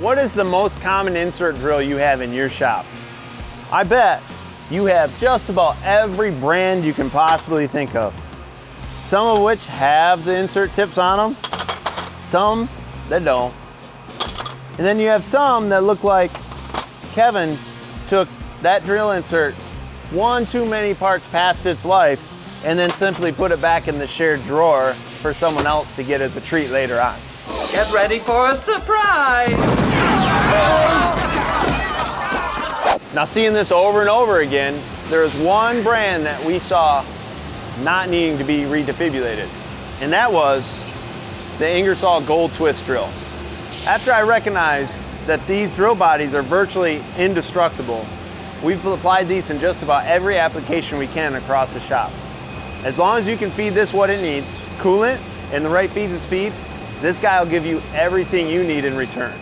What is the most common insert drill you have in your shop? I bet you have just about every brand you can possibly think of. Some of which have the insert tips on them, some that don't. And then you have some that look like Kevin took that drill insert one too many parts past its life and then simply put it back in the shared drawer for someone else to get as a treat later on. Get ready for a surprise! Now, seeing this over and over again, there is one brand that we saw not needing to be redefibrillated, and that was the Ingersoll Gold Twist drill. After I recognized that these drill bodies are virtually indestructible, we've applied these in just about every application we can across the shop. As long as you can feed this what it needs, coolant, and the right feeds and speeds, this guy will give you everything you need in return.